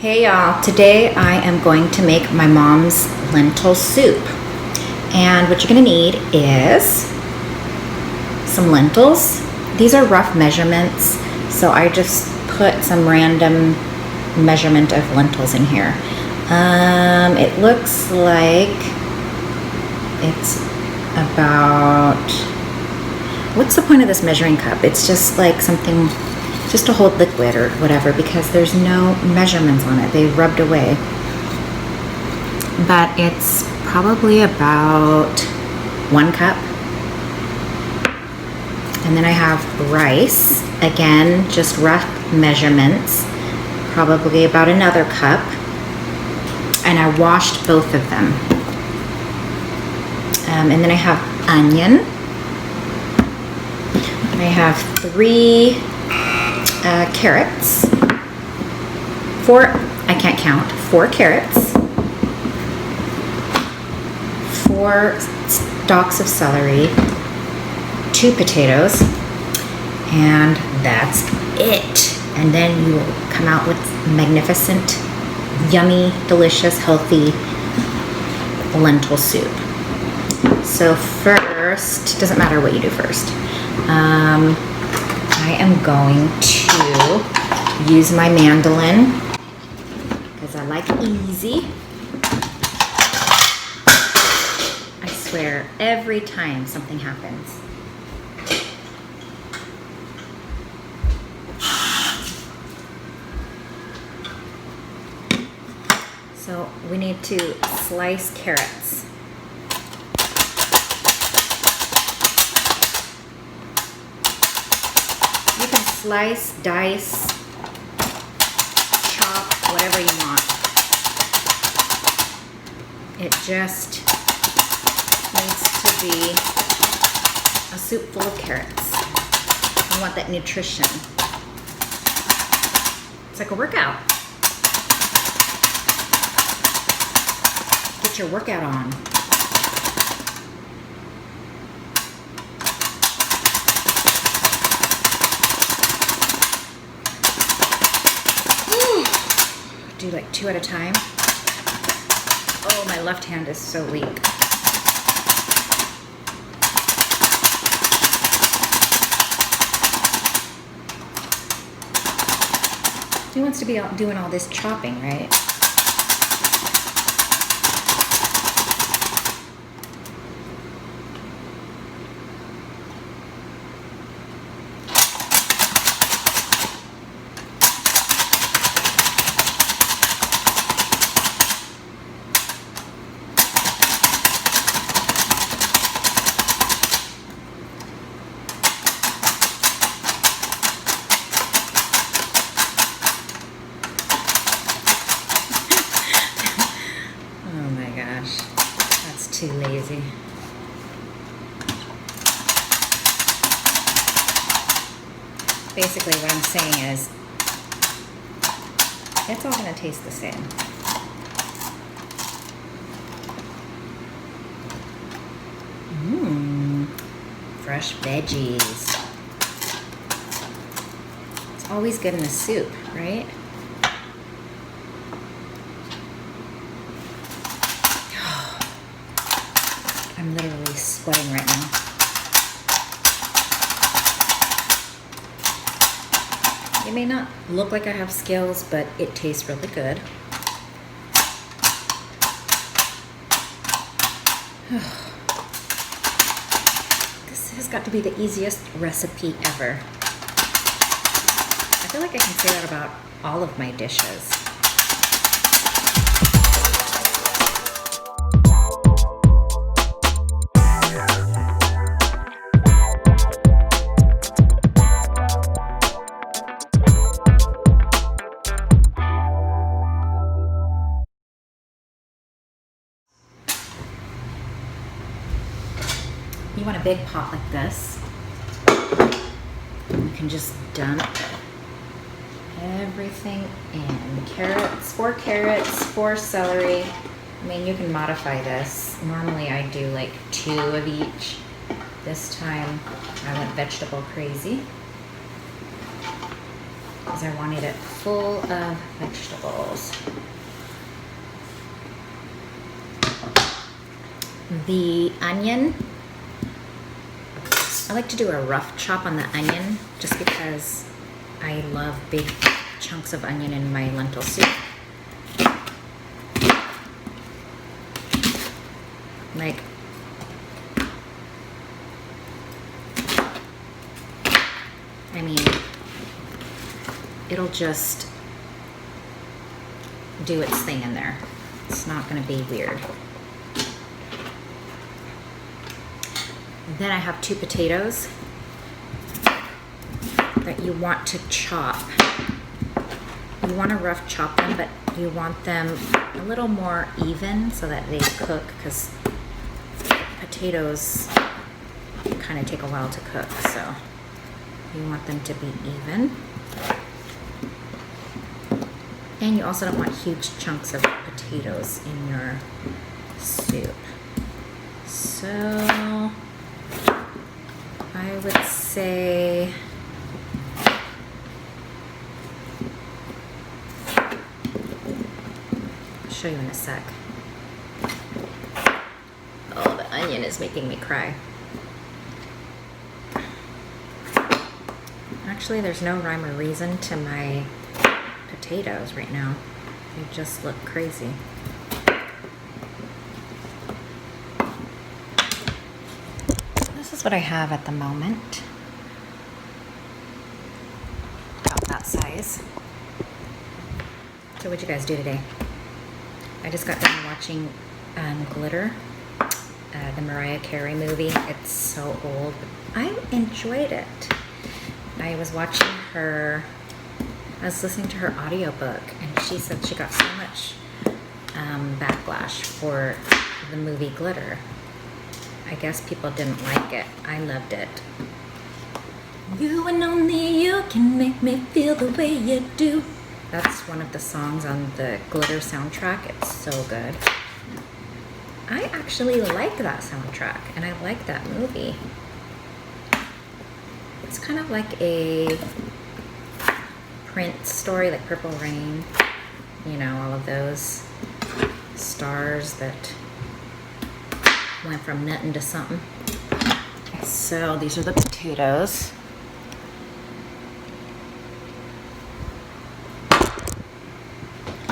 Hey y'all, today I am going to make my mom's lentil soup. And what you're gonna need is some lentils. These are rough measurements, so I just put some random measurement of lentils in here. It looks like it's about, what's the point of this measuring cup? It's just like something just to hold liquid or whatever, because there's no measurements on it. They rubbed away. But it's probably about 1 cup. And then I have rice, again, just rough measurements, probably about another cup. And I washed both of them. And then I have onion. I have 3 carrots, 4, I can't count, 4 carrots, 4 stalks of celery, 2 potatoes, and that's it. And then you will come out with magnificent, yummy, delicious, healthy lentil soup. So first, doesn't matter what you do first. I am going to use my mandolin because I like easy. I swear, every time something happens. So we need to slice carrots. You can slice, dice, chop, whatever you want. It just needs to be a soup full of carrots. You want that nutrition. It's like a workout. Get your workout on. Do like 2 at a time. Oh, my left hand is so weak. Who wants to be out doing all this chopping, right? Too lazy. Basically what I'm saying is it's all going to taste the same. Fresh veggies. It's always good in a soup, right? I'm literally sweating right now. It may not look like I have skills, but it tastes really good. This has got to be the easiest recipe ever. I feel like I can say that about all of my dishes. You want a big pot like this. You can just dump everything in. Carrots, 4 carrots, 4 celery. I mean, you can modify this. Normally I do like 2 of each. This time I went vegetable crazy. because I wanted it full of vegetables. The onion, I like to do a rough chop on the onion just because I love big chunks of onion in my lentil soup. Like, I mean, it'll just do its thing in there. It's not going to be weird. Then I have 2 potatoes that you want to chop. You want to rough chop them, but you want them a little more even so that they cook, because potatoes kind of take a while to cook, so you want them to be even. And you also don't want huge chunks of potatoes in your soup. So I would say I'll show you in a sec. Oh, the onion is making me cry. Actually, there's no rhyme or reason to my potatoes right now. They just look crazy. This is what I have at the moment. About that size. So what'd you guys do today? I just got done watching Glitter, the Mariah Carey movie. It's so old, but I enjoyed it. I was watching her, I was listening to her audiobook, and she said she got so much backlash for the movie Glitter. I guess people didn't like it. I loved it. You and only you can make me feel the way you do. That's one of the songs on the Glitter soundtrack. It's so good. I actually like that soundtrack, and I like that movie. It's kind of like a Prince story, like Purple Rain. You know, all of those stars that went from nothing to something. So these are the potatoes.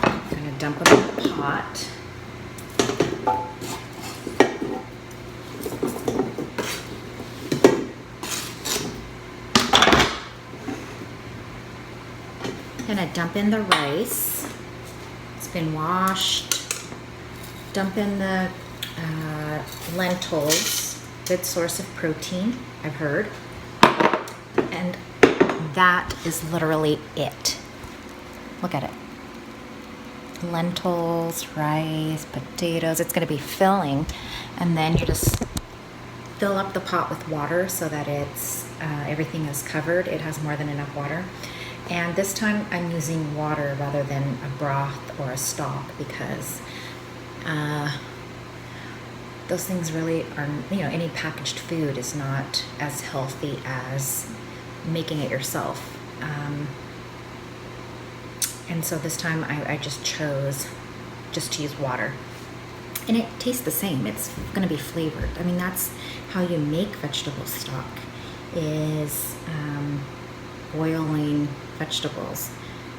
I'm gonna dump them in the pot. Gonna dump in the rice. It's been washed. Dump in the lentils. Good source of protein, I've heard. And that is literally it. Look at it. Lentils, rice, potatoes. It's gonna be filling. And then you just fill up the pot with water so that it's everything is covered. It has more than enough water. And this time I'm using water rather than a broth or a stock, because those things really are, you know, any packaged food is not as healthy as making it yourself. And so this time I just chose just to use water. And it tastes the same. It's gonna be flavored. I mean, that's how you make vegetable stock, is boiling vegetables.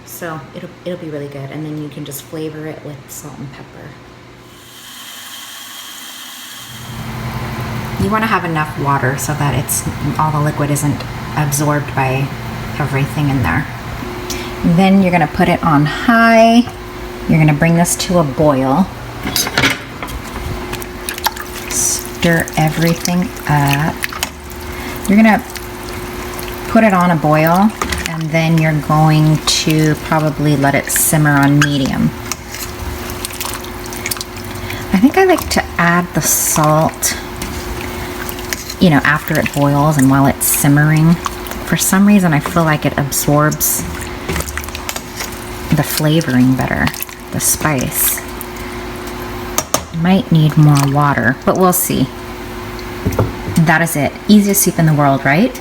So it'll be really good. And then you can just flavor it with salt and pepper. You want to have enough water so that it's all the liquid isn't absorbed by everything in there. Then you're going to put it on high. You're going to bring this to a boil. Stir everything up. You're going to put it on a boil, and then you're going to probably let it simmer on medium. I think I like to add the salt, you know, after it boils and while it's simmering. For some reason, I feel like it absorbs the flavoring better, the spice. Might need more water, but we'll see. That is it. Easiest soup in the world, right?